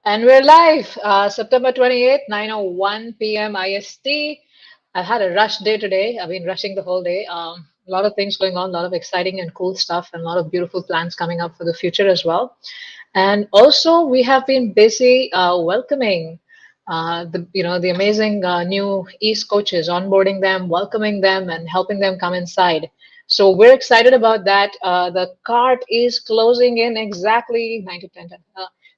And we're live, September 28th, 9:01 p.m. IST. I've had a rush day today. I've been rushing the whole day. A lot of things going on, a lot of exciting and cool stuff, and a lot of beautiful plans coming up for the future as well. And also, we have been busy welcoming the amazing new East coaches, onboarding them, welcoming them, and helping them come inside. So we're excited about that. The cart is closing in exactly 9 to 10,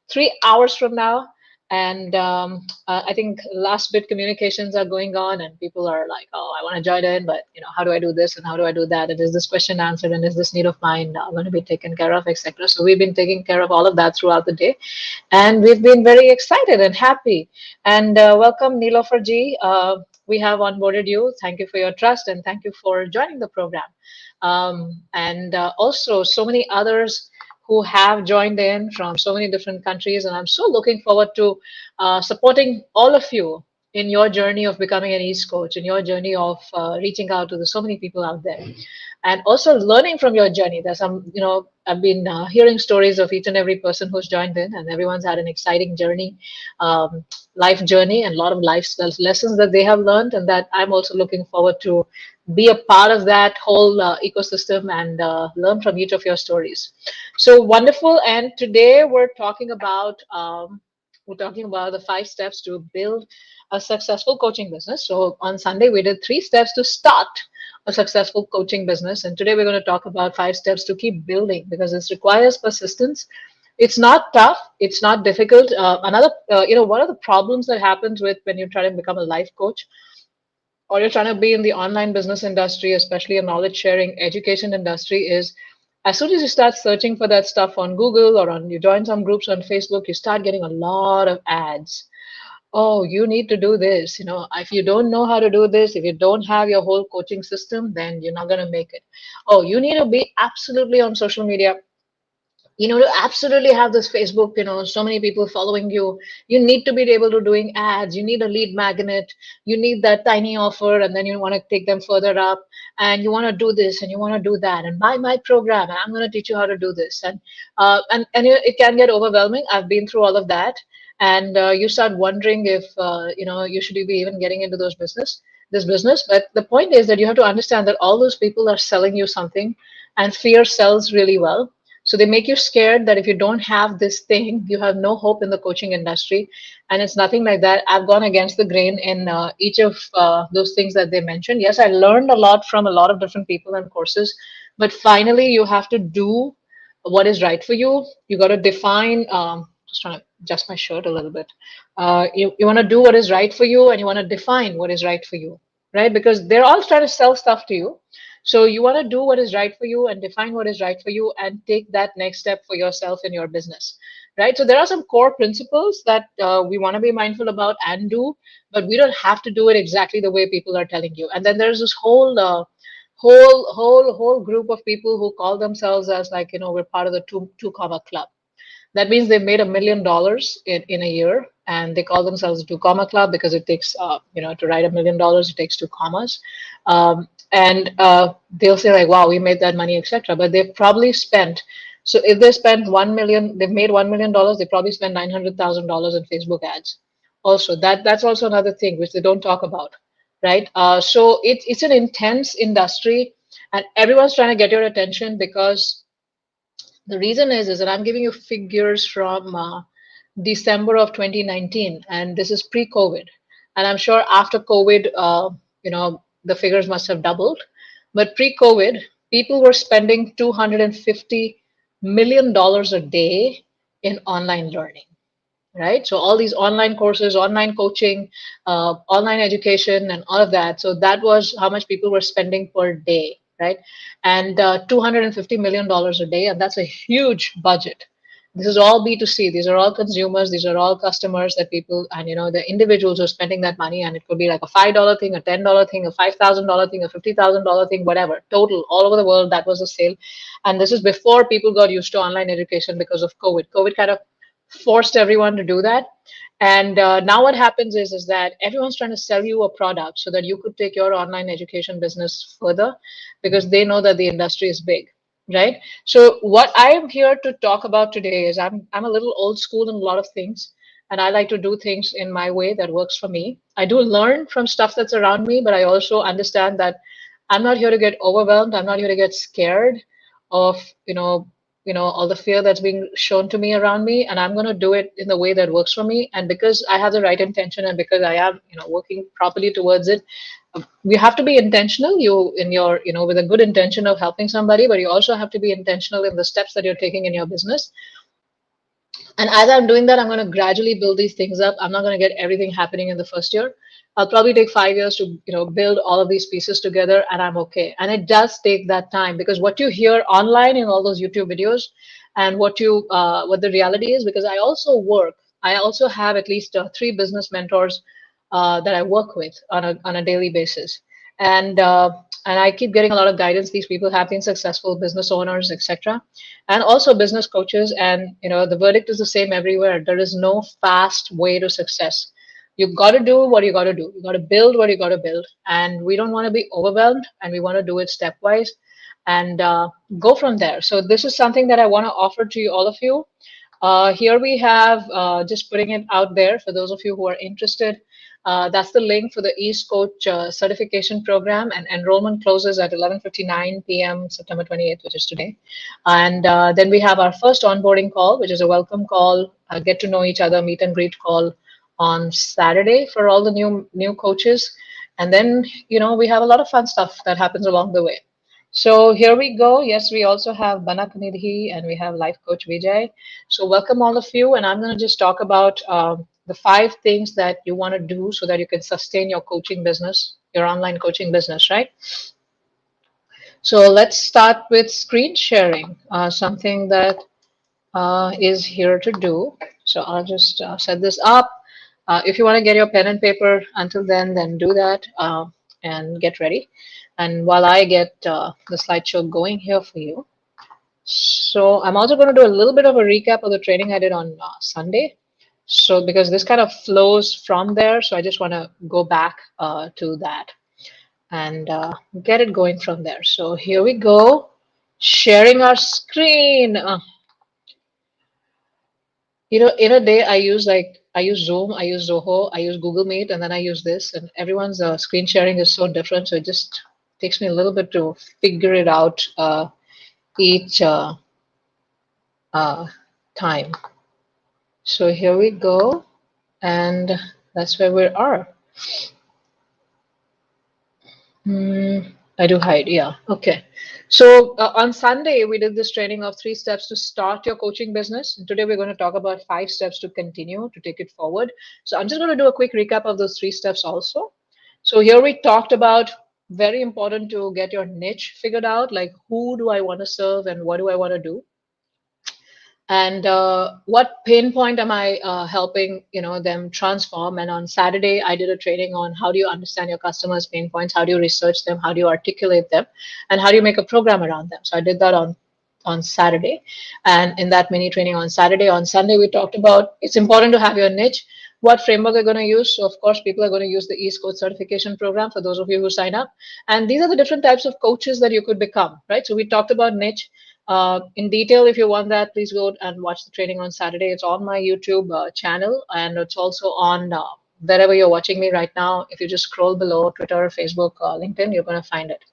3 hours from now. And I think last bit communications are going on, and people are like, "Oh, I want to join in, but how do I do this and how do I do that? And is this question answered? And is this need of mine going to be taken care of, etc." So we've been taking care of all of that throughout the day, and we've been very excited and happy. And welcome, Nilofer ji. We have onboarded you. Thank you for your trust, and thank you for joining the program. And also, so many others who have joined in from so many different countries. And I'm so looking forward to supporting all of you in your journey of becoming an East coach, in your journey of reaching out to so many people out there, and also learning from your journey. There's I've been hearing stories of each and every person who's joined in, and everyone's had an exciting journey, um, life journey, and a lot of life lessons that they have learned, and that I'm also looking forward to be a part of that whole ecosystem and learn from each of your stories. So wonderful. And today we're talking about the 5 steps to build a successful coaching business. So on Sunday we did 3 steps to start a successful coaching business, and today we're going to talk about 5 steps to keep building, because it requires persistence. It's not tough, it's not difficult. One of the problems that happens with when you try to become a life coach, or you're trying to be in the online business industry, especially a knowledge sharing education industry, is as soon as you start searching for that stuff on Google, or on you join some groups on Facebook, you start getting a lot of ads. Oh, you need to do this. If you don't know how to do this, if you don't have your whole coaching system, then you're not going to make it. Oh, you need to be absolutely on social media, to absolutely have this Facebook, so many people following you. You need to be able to doing ads. You need a lead magnet. You need that tiny offer, and then you want to take them further up, and you want to do this and you want to do that, and buy my program, and I'm going to teach you how to do this. And it can get overwhelming. I've been through all of that, and you start wondering if you should be even getting into this business. But the point is that you have to understand that all those people are selling you something, and fear sells really well. So they make you scared that if you don't have this thing, you have no hope in the coaching industry. And it's nothing like that. I've gone against the grain in each of those things that they mentioned. Yes, I learned a lot from a lot of different people and courses, but finally, you have to do what is right for you. You got to define. Just trying to adjust my shirt a little bit. You want to do what is right for you, and you want to define what is right for you, right? Because they're all trying to sell stuff to you. So you want to do what is right for you and define what is right for you, and take that next step for yourself in your business, right? So there are some core principles that we want to be mindful about and do, but we don't have to do it exactly the way people are telling you. And then there's this whole group of people who call themselves as, like, we're part of the two comma club. That means they've made $1 million in a year, and they call themselves a two comma club because it takes, to write $1 million, it takes two commas. And they'll say, like, wow, we made that money, etc. But they've probably spent, so if they spent 1 million, they've made $1 million, they probably spent $900,000 in Facebook ads. Also, that's also another thing which they don't talk about, right? So it's an intense industry, and everyone's trying to get your attention, because the reason is that I'm giving you figures from December of 2019, and this is pre-COVID. And I'm sure after COVID, the figures must have doubled. But pre-COVID, people were spending $250 million a day in online learning, right? So all these online courses, online coaching, online education, and all of that. So that was how much people were spending per day, right? And $250 million a day, and that's a huge budget. This is all B2C. These are all consumers. These are all customers that people, and the individuals who are spending that money. And it could be like a $5 thing, a $10 thing, a $5,000 thing, a $50,000 thing, whatever. Total, all over the world, that was the sale. And this is before people got used to online education because of COVID. COVID kind of forced everyone to do that. And now what happens is that everyone's trying to sell you a product so that you could take your online education business further, because they know that the industry is big, right? So what I am here to talk about today is I'm a little old school in a lot of things. and I like to do things in my way that works for me. I do learn from stuff that's around me, but I also understand that I'm not here to get overwhelmed. I'm not here to get scared of, all the fear that's being shown to me around me, and I'm going to do it in the way that works for me. And because I have the right intention, and because I am, working properly towards it, you have to be intentional. You in your, with a good intention of helping somebody, but you also have to be intentional in the steps that you're taking in your business. And as I'm doing that, I'm going to gradually build these things up. I'm not going to get everything happening in the first year. I'll probably take 5 years to, build all of these pieces together, and I'm okay. And it does take that time, because what you hear online in all those YouTube videos, and what the reality is, because I also have at least three business mentors that I work with on a daily basis, and I keep getting a lot of guidance. These people have been successful business owners, etc., and also business coaches. And the verdict is the same everywhere. There is no fast way to success. You got to do what you got to do. You got to build what you got to build, and we don't want to be overwhelmed, and we want to do it stepwise, and go from there. So this is something that I want to offer to you, all of you. Here we have, just putting it out there for those of you who are interested. That's the link for the East Coach certification program, and enrollment closes at 11:59 p.m. September 28th, which is today. And then we have our first onboarding call, which is a welcome call, get to know each other, meet and greet call on Saturday for all the new coaches. And then, we have a lot of fun stuff that happens along the way. So here we go. Yes, we also have Banak Nidhi and we have Life Coach Vijay. So welcome all of you. And I'm going to just talk about the 5 things that you want to do so that you can sustain your coaching business, your online coaching business, right? So let's start with screen sharing, something that is here to do. So I'll just set this up. If you want to get your pen and paper until then do that, and get ready. And while I get the slideshow going here for you. So I'm also going to do a little bit of a recap of the training I did on Sunday. So because this kind of flows from there, so I just want to go back to that and get it going from there. So here we go, sharing our screen. In a day, I use Zoom, I use Zoho, I use Google Meet, and then I use this. And everyone's screen sharing is so different, so it just takes me a little bit to figure it out each time. So here we go, and that's where we are. I do hide, yeah, okay. So on Sunday, we did this training of 3 steps to start your coaching business. And today we're going to talk about 5 steps to continue to take it forward. So I'm just going to do a quick recap of those 3 steps also. So here we talked about, very important to get your niche figured out, like who do I want to serve and what do I want to do? And what pain point am I helping them transform? And on Saturday I did a training on how do you understand your customers' pain points, how do you research them, how do you articulate them, and how do you make a program around them. So I did that on Saturday. And in that mini training on Saturday, on Sunday we talked about it's important to have your niche, what framework are going to use. So of course people are going to use the East Coast certification program for those of you who sign up, and these are the different types of coaches that you could become, right? So we talked about niche in detail. If you want that, please go and watch the training on Saturday. It's on my YouTube channel, and it's also on wherever you're watching me right now. If you just scroll below, Twitter, Facebook, LinkedIn, you're going to find it.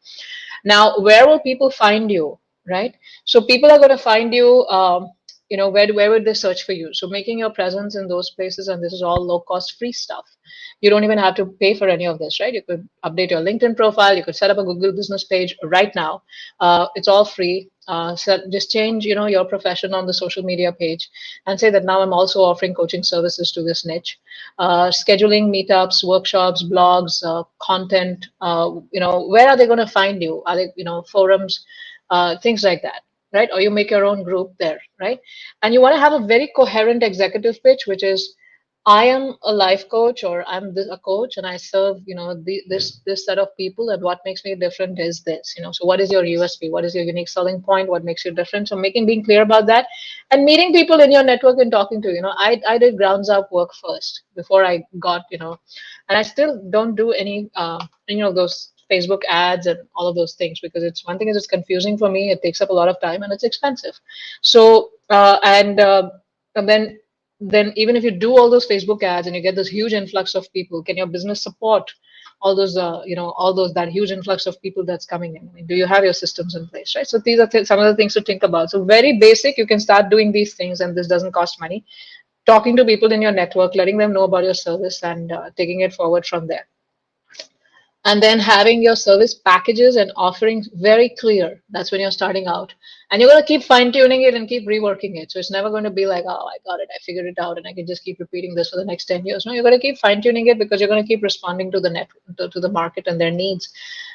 Now, where will people find you, right? So people are going to find you, where would they search for you? So making your presence in those places, and this is all low-cost free stuff. You don't even have to pay for any of this, right? You could update your LinkedIn profile. You could set up a Google business page right now. It's all free. So just change, your profession on the social media page and say that now I'm also offering coaching services to this niche. Scheduling meetups, workshops, blogs, content. Where are they going to find you? Are they, forums, things like that, right? Or you make your own group there, right? And you want to have a very coherent executive pitch, which is, I am a life coach, or I'm a coach, and I serve, this set of people, and what makes me different is this, So what is your USP? What is your unique selling point? What makes you different? So being clear about that, and meeting people in your network and talking to, I did grounds up work first before I got, and I still don't do any, those Facebook ads and all of those things, because it's one thing is it's confusing for me. It takes up a lot of time and it's expensive. So and then then even if you do all those Facebook ads and you get this huge influx of people, can your business support all those, all those, that huge influx of people that's coming in? I mean, do you have your systems in place, right? So these are some of the things to think about. So very basic, you can start doing these things, and this doesn't cost money. Talking to people in your network, letting them know about your service, and taking it forward from there. And then having your service packages and offerings very clear. That's when you're starting out. And you're going to keep fine tuning it and keep reworking it. So it's never going to be like, oh, I got it, I figured it out, and I can just keep repeating this for the next 10 years. No, you're going to keep fine tuning it because you're going to keep responding to the to the market and their needs,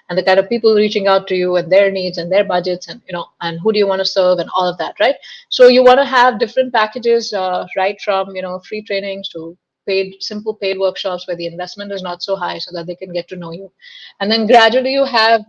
and the kind of people reaching out to you and their needs and their budgets, and and who do you want to serve, and all of that, right? So you want to have different packages, right from free trainings to simple paid workshops where the investment is not so high, so that they can get to know you. And then gradually you have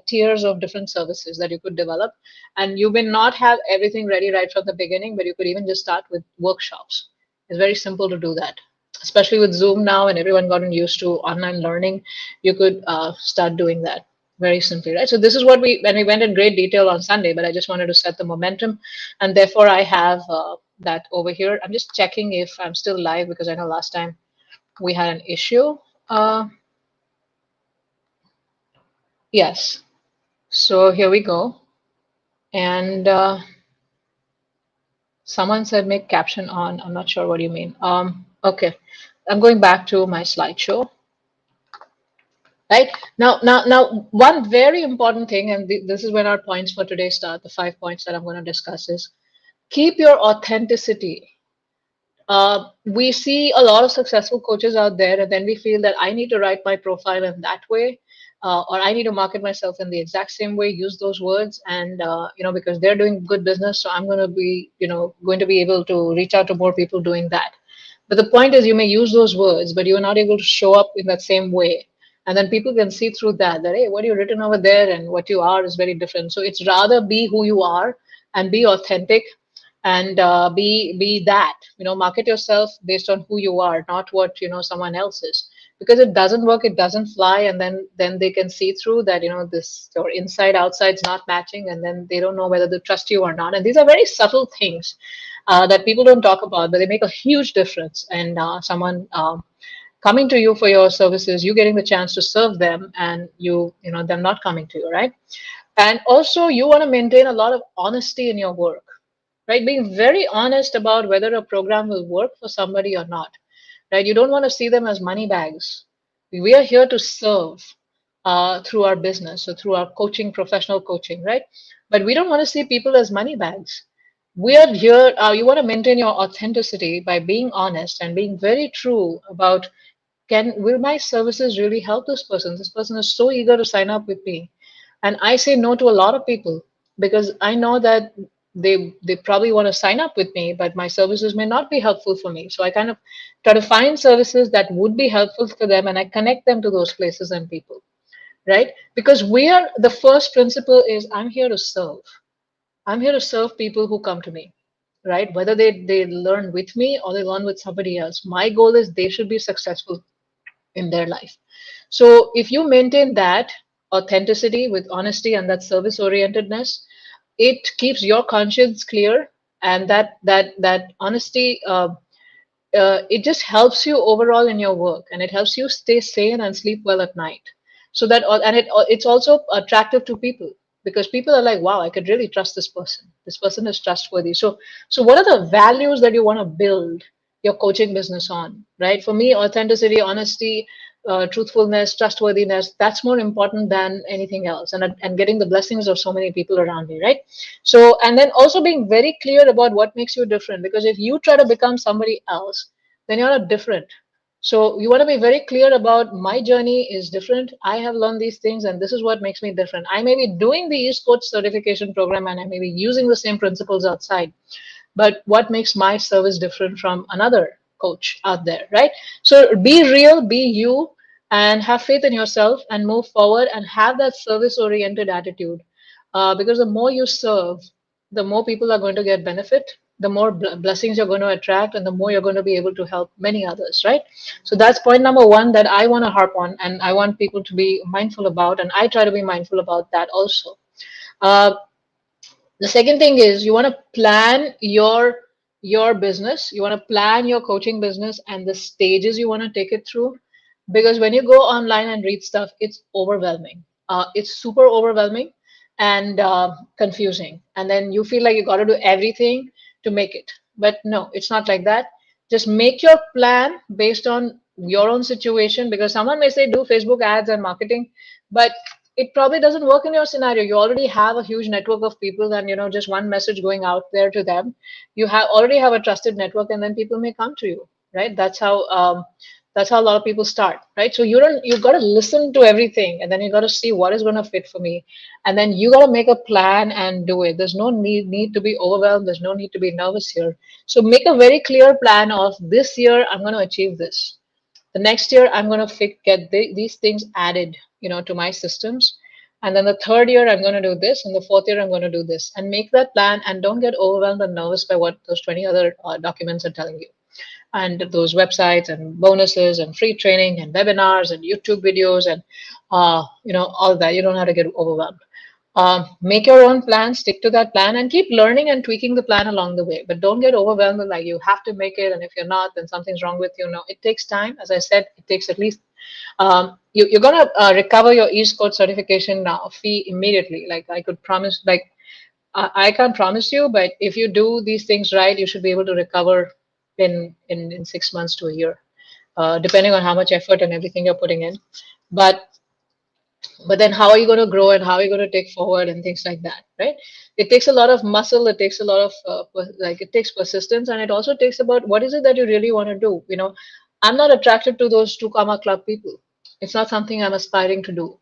tiers of different services that you could develop, and you may not have everything ready right from the beginning, but you could even just start with workshops. It's very simple to do that, especially with Zoom now and everyone gotten used to online learning. You could start doing that very simply, right? So this is what we went in great detail on Sunday, but I just wanted to set the momentum, and therefore I have that over here. I'm just checking if I'm still live, because I know last time we had an issue. Yes. So here we go. And someone said make caption on. I'm not sure what you mean. Okay. I'm going back to my slideshow. Right now, one very important thing, and this is when our points for today start. The 5 points that I'm going to discuss is keep your authenticity. We see a lot of successful coaches out there, and then we feel that I need to write my profile in that way, or I need to market myself in the exact same way, use those words, and because they're doing good business, so I'm going to be, going to be able to reach out to more people doing that. But the point is, you may use those words, but you are not able to show up in that same way. And then people can see through that, hey, what you written over there and what you are is very different. So it's rather be who you are and be authentic, and be that, market yourself based on who you are, not what, someone else is. Because it doesn't work, it doesn't fly, and then they can see through that, this, your inside outside's not matching, and then they don't know whether they trust you or not. And these are very subtle things that people don't talk about, but they make a huge difference. And someone coming to you for your services, you getting the chance to serve them, and them not coming to you, right? And also, you want to maintain a lot of honesty in your work, right? Being very honest about whether a program will work for somebody or not, right? You don't want to see them as money bags. We are here to serve through our business, or through our coaching, professional coaching, right? But we don't want to see people as money bags. We are here, you want to maintain your authenticity by being honest and being very true about, will my services really help this person? This person is so eager to sign up with me. And I say no to a lot of people because I know that they probably want to sign up with me, but my services may not be helpful for me. So I kind of try to find services that would be helpful for them, and I connect them to those places and people, right? Because the first principle is I'm here to serve. I'm here to serve people who come to me, right? Whether they learn with me or they learn with somebody else. My goal is they should be successful in their life. So if you maintain that authenticity with honesty and that service orientedness, it keeps your conscience clear, and that honesty, it just helps you overall in your work, and it helps you stay sane and sleep well at night. So that, and it's also attractive to people, because people are like, wow, I could really trust this person. This person is trustworthy. So what are the values that you want to build your coaching business on, right? For me, authenticity, honesty, truthfulness, trustworthiness, that's more important than anything else, and getting the blessings of so many people around me, right? So, and then also being very clear about what makes you different, because if you try to become somebody else, then you're not different. So you want to be very clear about, my journey is different. I have learned these things, and this is what makes me different. I may be doing the East Coast certification program, and I may be using the same principles outside, but what makes my service different from another coach out there, right? So be real, be you, and have faith in yourself, and move forward, and have that service oriented attitude, because the more you serve, the more people are going to get benefit, the more blessings you're going to attract, and the more you're going to be able to help many others, right? So that's point number one that I want to harp on, and I want people to be mindful about, and I try to be mindful about that also. uh, the second thing is, you want to plan your your business. You want to plan your coaching business and the stages you want to take it through. Because when you go online and read stuff, it's overwhelming. It's super overwhelming and confusing. And then you feel like you got to do everything to make it. But no, it's not like that. Just make your plan based on your own situation, because someone may say do Facebook ads and marketing, but it probably doesn't work in your scenario. You already have a huge network of people, and just one message going out there to them. You have already have a trusted network, and then people may come to you, right? That's how a lot of people start, right? So you've got to listen to everything, and then you got to see what is going to fit for me, and then you got to make a plan and do it. There's no need to be overwhelmed. There's no need to be nervous here. So make a very clear plan of this year I'm going to achieve this. The next year I'm going to get these things added, to my systems. And then the third year I'm going to do this, and the fourth year I'm going to do this, and make that plan, and don't get overwhelmed and nervous by what those 20 other documents are telling you, and those websites and bonuses and free training and webinars and YouTube videos and all that. You don't have to get overwhelmed. Make your own plan, stick to that plan, and keep learning and tweaking the plan along the way. But don't get overwhelmed with like you have to make it, and if you're not, then something's wrong with you. No, it takes time. As I said, it takes at least you're gonna recover your East Coast certification now fee immediately. Like I could promise, like I can't promise you, but if you do these things right, you should be able to recover in 6 months to a year, depending on how much effort and everything you're putting in. But then how are you going to grow, and how are you going to take forward and things like that, right? It takes a lot of muscle. It takes a lot of it takes persistence, and it also takes about what is it that you really want to do. I'm not attracted to those 2 comma club people. It's not something I'm aspiring to do.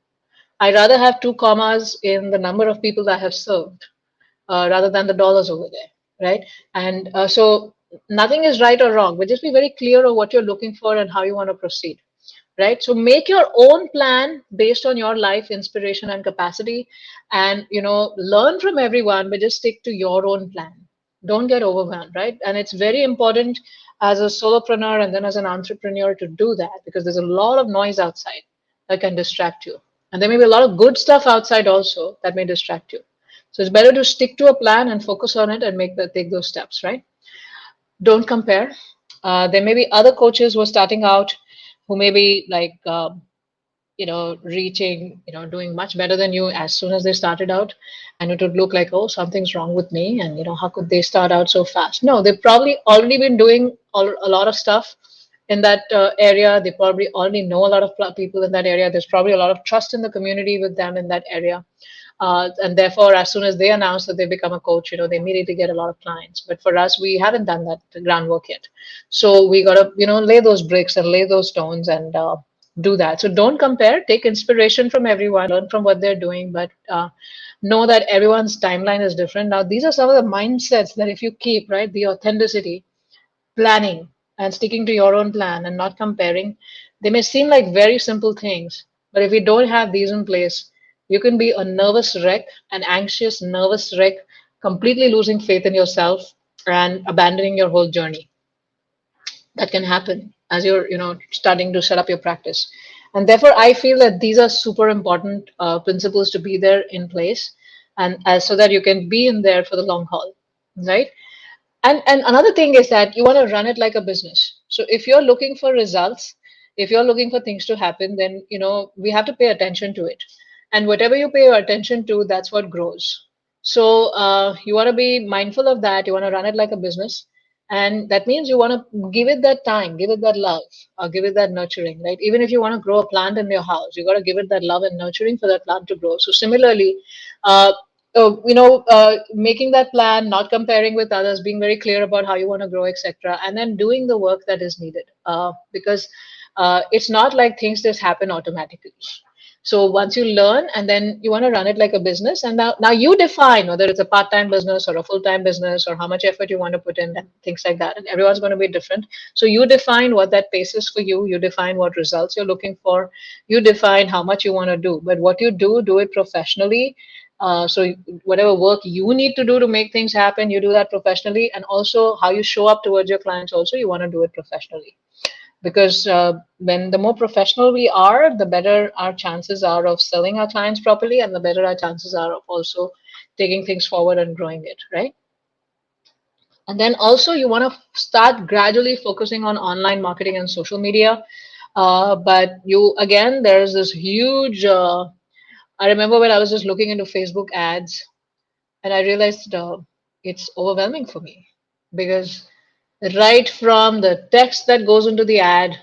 I rather have 2 commas in the number of people that I have served, rather than the dollars over there, right? And so nothing is right or wrong, but just be very clear of what you're looking for and how you want to proceed, right? So make your own plan based on your life inspiration and capacity, and learn from everyone, but just stick to your own plan. Don't get overwhelmed, right? And it's very important as a solopreneur and then as an entrepreneur to do that, because there's a lot of noise outside that can distract you, and there may be a lot of good stuff outside also that may distract you. So it's better to stick to a plan and focus on it and take those steps, right? Don't compare. There may be other coaches who are starting out, who may be like reaching, doing much better than you as soon as they started out. And it would look like, oh, something's wrong with me. And, how could they start out so fast? No, they've probably already been doing a lot of stuff in that area. They probably already know a lot of people in that area. There's probably a lot of trust in the community with them in that area. And therefore, as soon as they announce that they become a coach, they immediately get a lot of clients. But for us, we haven't done that groundwork yet. So we got to, lay those bricks and lay those stones and do that. So don't compare. Take inspiration from everyone, learn from what they're doing, but know that everyone's timeline is different. Now, these are some of the mindsets that if you keep, right, the authenticity, planning, and sticking to your own plan and not comparing, they may seem like very simple things, but if you don't have these in place, you can be a nervous wreck, an anxious, nervous wreck, completely losing faith in yourself and abandoning your whole journey. That can happen as you're, starting to set up your practice. And therefore, I feel that these are super important principles to be there in place, and so that you can be in there for the long haul, right? And another thing is that you want to run it like a business. So if you're looking for results, if you're looking for things to happen, then we have to pay attention to it. And whatever you pay your attention to, that's what grows. So you want to be mindful of that. You want to run it like a business. And that means you want to give it that time, give it that love, or give it that nurturing, right? Even if you want to grow a plant in your house, you got to give it that love and nurturing for that plant to grow. So similarly, uh, making that plan, not comparing with others, being very clear about how you want to grow, etc., and then doing the work that is needed. Because it's not like things just happen automatically. So once you learn, and then you want to run it like a business, and now you define whether it's a part-time business or a full-time business, or how much effort you want to put in and things like that. And everyone's going to be different. So you define what that pace is for you. You define what results you're looking for. You define how much you want to do. But what you do it professionally. So whatever work you need to do to make things happen, you do that professionally. And also how you show up towards your clients, also you want to do it professionally. Because when the more professional we are, the better our chances are of selling our clients properly, and the better our chances are of also taking things forward and growing it, right? And then also you want to start gradually focusing on online marketing and social media. But you, again, there's this huge, I remember when I was just looking into Facebook ads and I realized it's overwhelming for me because right from the text that goes into the ad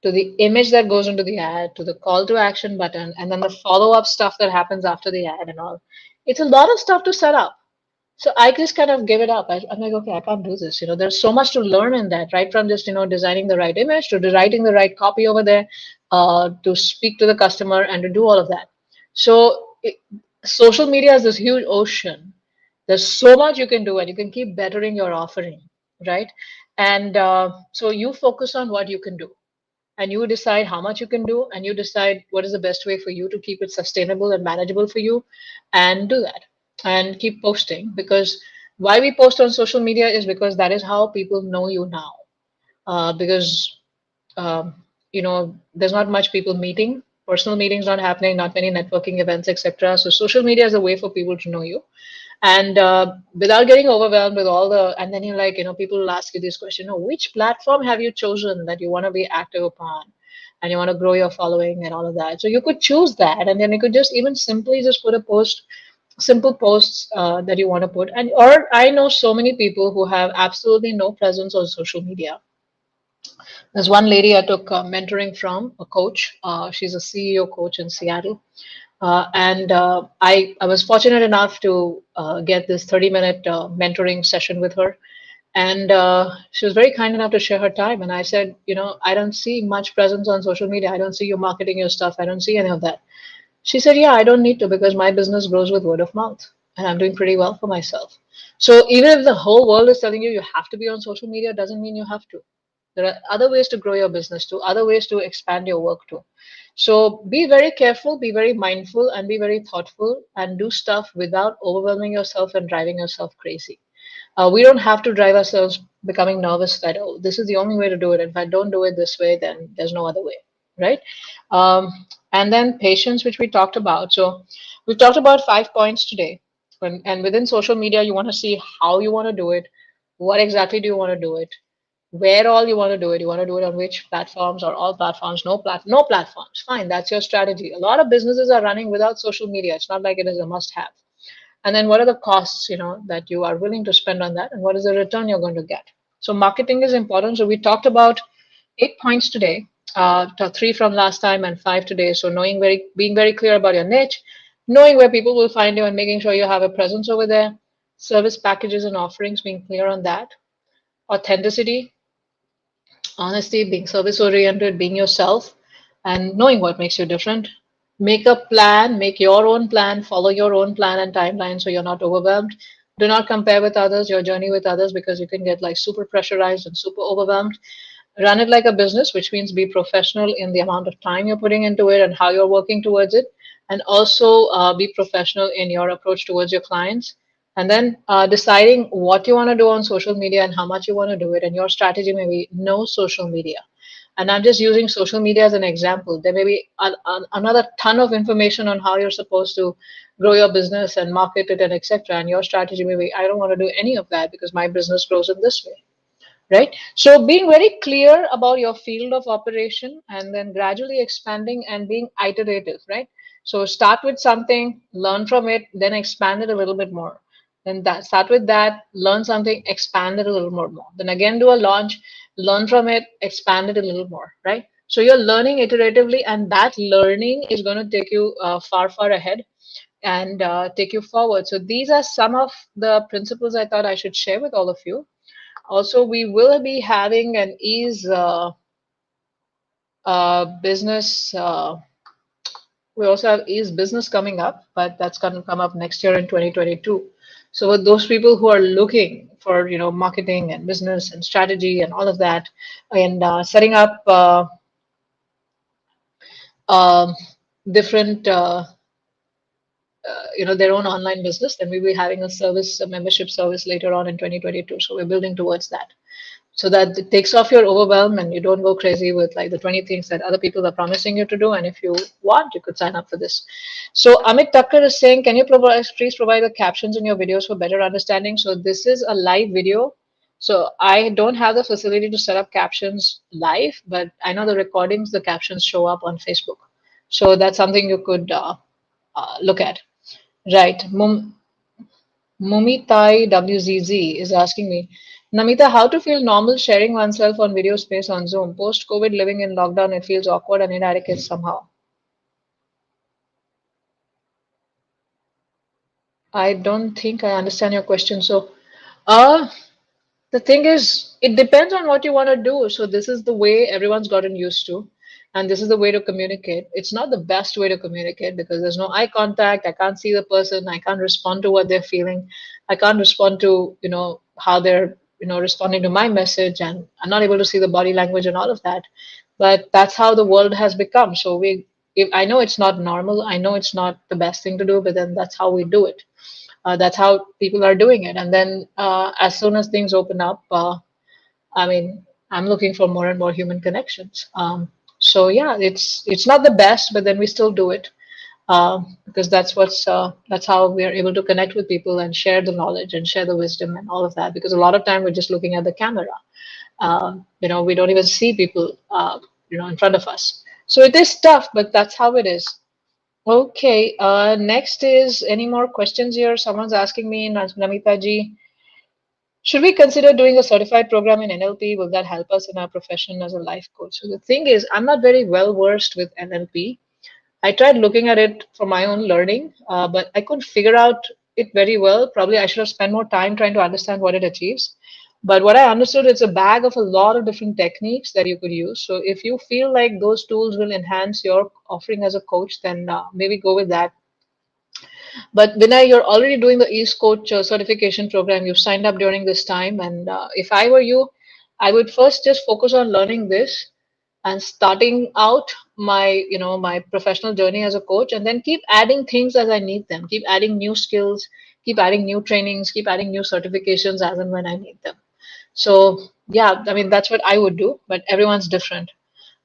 to the image that goes into the ad to the call to action button and then the follow up stuff that happens after the ad and all, it's a lot of stuff to set up. So I just kind of gave it up. I'm like, okay, I can't do this. There's so much to learn in that, right? From just, designing the right image to writing the right copy over there, to speak to the customer and to do all of that. So social media is this huge ocean. There's so much you can do, and you can keep bettering your offering, right? And so you focus on what you can do, and you decide how much you can do, and you decide what is the best way for you to keep it sustainable and manageable for you, and do that and keep posting. Because why we post on social media is because that is how people know you now. Because um, there's not much people meeting, personal meetings not happening, not many networking events, etc. So social media is a way for people to know you, and without getting overwhelmed with all the, and then you're like, people will ask you this question, oh, which platform have you chosen that you want to be active upon, and you want to grow your following and all of that. So you could choose that, and then you could just even simply just put a post, simple posts that you want to put. And or I know so many people who have absolutely no presence on social media. There's one lady I took mentoring from, a coach. She's a CEO coach in Seattle. And I was fortunate enough to get this 30-minute mentoring session with her. And she was very kind enough to share her time. And I said, I don't see much presence on social media. I don't see you marketing your stuff. I don't see any of that. She said, yeah, I don't need to because my business grows with word of mouth and I'm doing pretty well for myself. So even if the whole world is telling you you have to be on social media, doesn't mean you have to. There are other ways to grow your business to, other ways to expand your work to. So be very careful, be very mindful, and be very thoughtful and do stuff without overwhelming yourself and driving yourself crazy. We don't have to drive ourselves becoming nervous that, oh, this is the only way to do it. If I don't do it this way, then there's no other way, right? And then patience, which we talked about. So we've talked about 5 points today. And within social media, you want to see how you want to do it. What exactly do you want to do it? Where all you want to do it? You want to do it on which platforms or all platforms? No platforms. Fine, that's your strategy. A lot of businesses are running without social media. It's not like it is a must-have. And then what are the costs, that you are willing to spend on that, and what is the return you're going to get? So marketing is important. So we talked about 8 points today, three from last time and five today. So being very clear about your niche, knowing where people will find you, and making sure you have a presence over there. Service packages and offerings, being clear on that. Authenticity, honesty, being service oriented, being yourself, and knowing what makes you different. Make a plan, make your own plan, follow your own plan and timeline so you're not overwhelmed. Do not compare with others, your journey with others, because you can get like super pressurized and super overwhelmed. Run it like a business, which means be professional in the amount of time you're putting into it and how you're working towards it. And also be professional in your approach towards your clients. And then deciding what you want to do on social media and how much you want to do it. And your strategy may be no social media. And I'm just using social media as an example. There may be another ton of information on how you're supposed to grow your business and market it and etc. And your strategy may be, I don't want to do any of that because my business grows in this way, right? So being very clear about your field of operation and then gradually expanding and being iterative, right? So start with something, learn from it, then expand it a little bit more. Then that start with that, learn something, expand it a little more. Then again do a launch, learn from it, expand it a little more, right? So you're learning iteratively, and that learning is going to take you far ahead and take you forward. So these are some of the principles I thought I should share with all of you. Also, we will be having an ease business. We also have ease business coming up, but that's going to come up next year in 2022. So, with those people who are looking for marketing and business and strategy and all of that, and setting up um different their own online business, then we'll be having a membership service later on in 2022. So we're building towards that, so that it takes off your overwhelm and you don't go crazy with like the 20 things that other people are promising you to do. And if you want, you could sign up for this. So Amit Tucker is saying, can you please provide the captions in your videos for better understanding? So this is a live video. So I don't have the facility to set up captions live, but I know the recordings, the captions show up on Facebook. So that's something you could look at. Right. Mumitai WZZ is asking me, Namita, how to feel normal sharing oneself on video space on Zoom? Post COVID living in lockdown, it feels awkward and inadequate somehow. I don't think I understand your question. So, uh, the thing is, it depends on what you want to do. So this is the way everyone's gotten used to, and this is the way to communicate. It's not the best way to communicate because there's no eye contact. I can't see the person. I can't respond to what they're feeling. I can't respond to, how they're, responding to my message, and I'm not able to see the body language and all of that. But that's how the world has become. So if I know it's not normal, I know it's not the best thing to do, but then that's how we do it. That's how people are doing it. And then as soon as things open up, I mean, I'm looking for more and more human connections. So yeah, it's not the best, but then we still do it because that's how we are able to connect with people and share the knowledge and share the wisdom and all of that. Because a lot of time we're just looking at the camera. We don't even see people, in front of us. So it is tough, but that's how it is. Okay, next is any more questions here? Someone's asking me, Namita ji, should we consider doing a certified program in NLP? Will that help us in our profession as a life coach? So the thing is, I'm not very well versed with NLP. I tried looking at it for my own learning, but I couldn't figure out it very well. Probably I should have spent more time trying to understand what it achieves. But what I understood, it's a bag of a lot of different techniques that you could use. So if you feel like those tools will enhance your offering as a coach, then maybe go with that. But Vinay, you're already doing the East Coach certification program. You've signed up during this time, and if I were you, I would first just focus on learning this and starting out my professional journey as a coach, and then keep adding things as I need them. Keep adding new skills, keep adding new trainings, keep adding new certifications as and when I need them. So yeah, I mean that's what I would do, but everyone's different.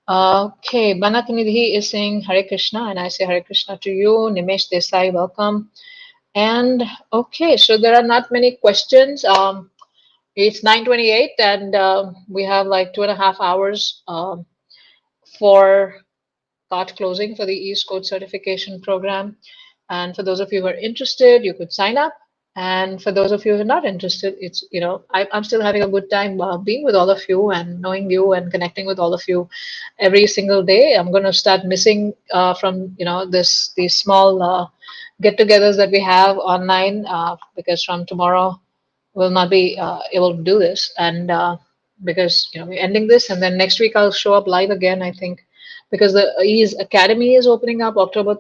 Okay, Banakanidhi is saying Hare Krishna, and I say Hare Krishna to you. Nimesh Desai, welcome. And okay, so there are not many questions. It's 9:28, and we have like 2.5 hours for cart closing for the East Coast certification program. And for those of you who are interested, you could sign up. And for those of you who are not interested, I'm still having a good time being with all of you and knowing you and connecting with all of you every single day. I'm going to start missing from these small get-togethers that we have online because from tomorrow we'll not be able to do this, and because we're ending this, and then next week I'll show up live again. I think because the Ease Academy is opening up October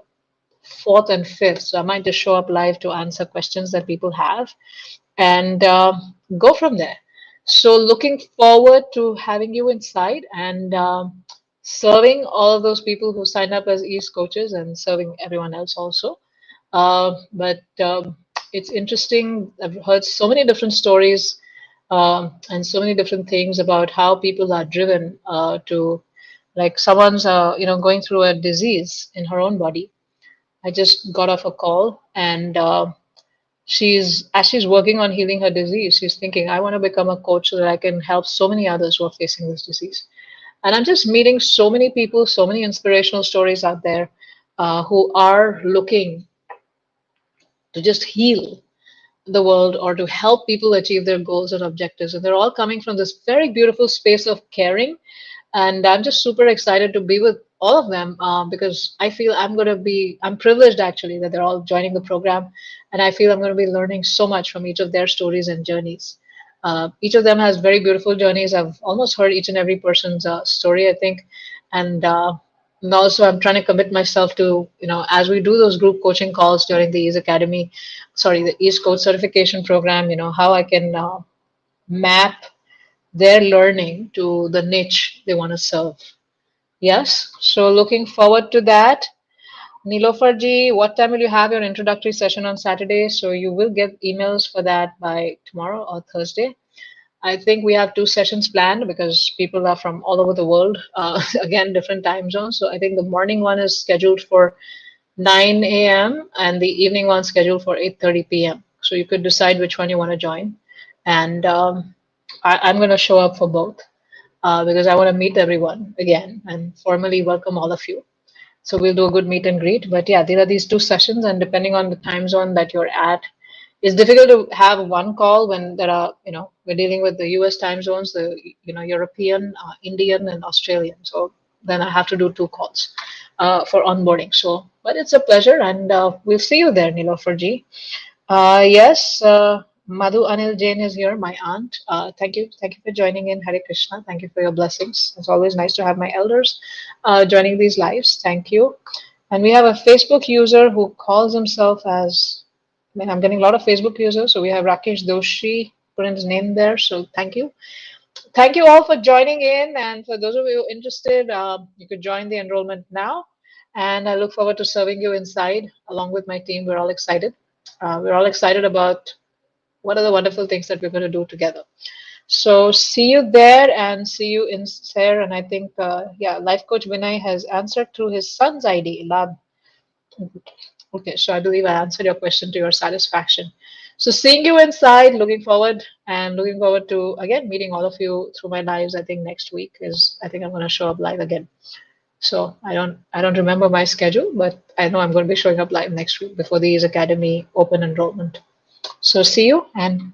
4th and 5th. So I might just show up live to answer questions that people have and go from there. So looking forward to having you inside and serving all of those people who signed up as East coaches and serving everyone else also. But it's interesting. I've heard so many different stories and so many different things about how people are driven to, like someone's, going through a disease in her own body. I just got off a call, and as she's working on healing her disease, she's thinking, I want to become a coach so that I can help so many others who are facing this disease. And I'm just meeting so many people, so many inspirational stories out there who are looking to just heal the world or to help people achieve their goals and objectives. And they're all coming from this very beautiful space of caring. And I'm just super excited to be with all of them because I feel I'm privileged actually that they're all joining the program. And I feel I'm going to be learning so much from each of their stories and journeys. Each of them has very beautiful journeys. I've almost heard each and every person's story, I think. And also, I'm trying to commit myself to, as we do those group coaching calls during the Ease Academy, sorry, the East Coach certification program, how I can map their learning to the niche they want to serve. Yes, so looking forward to that. Nilofarji, what time will you have your introductory session on Saturday? So you will get emails for that by tomorrow or Thursday. I think we have two sessions planned because people are from all over the world, again, different time zones. So I think the morning one is scheduled for 9 a.m. and the evening one scheduled for 8:30 p.m. So you could decide which one you want to join. And I'm going to show up for both because I want to meet everyone again and formally welcome all of you. So we'll do a good meet and greet. But yeah, there are these two sessions, and depending on the time zone that you're at, it's difficult to have one call when there are, we're dealing with the US time zones, the, European, Indian, and Australian. So then I have to do two calls for onboarding. So, but it's a pleasure, and we'll see you there, Nilofer Ji. Yes, Madhu Anil Jain is here, my aunt. Thank you for joining in. Hare Krishna. Thank you for your blessings. It's always nice to have my elders joining these lives. Thank you. And we have a Facebook user who calls himself as, I mean, I'm getting a lot of Facebook users. So we have Rakesh Doshi, put in his name there. So thank you. Thank you all for joining in. And for those of you interested, you could join the enrollment now. And I look forward to serving you inside along with my team. We're all excited. We're all excited about what are the wonderful things that we're going to do together. So see you there and see you in there. And I think, yeah, Life Coach Vinay has answered through his son's ID, Lab. Okay, so I believe I answered your question to your satisfaction. So seeing you inside, looking forward and looking forward to again meeting all of you through my lives. I think next week is I think I'm going to show up live again. So I don't remember my schedule, but I know I'm going to be showing up live next week before these academy open enrollment. So see you and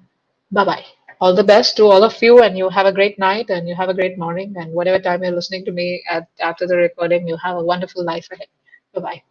bye bye. All the best to all of you, and you have a great night and you have a great morning. And whatever time you're listening to me after the recording, you have a wonderful life ahead. Bye bye.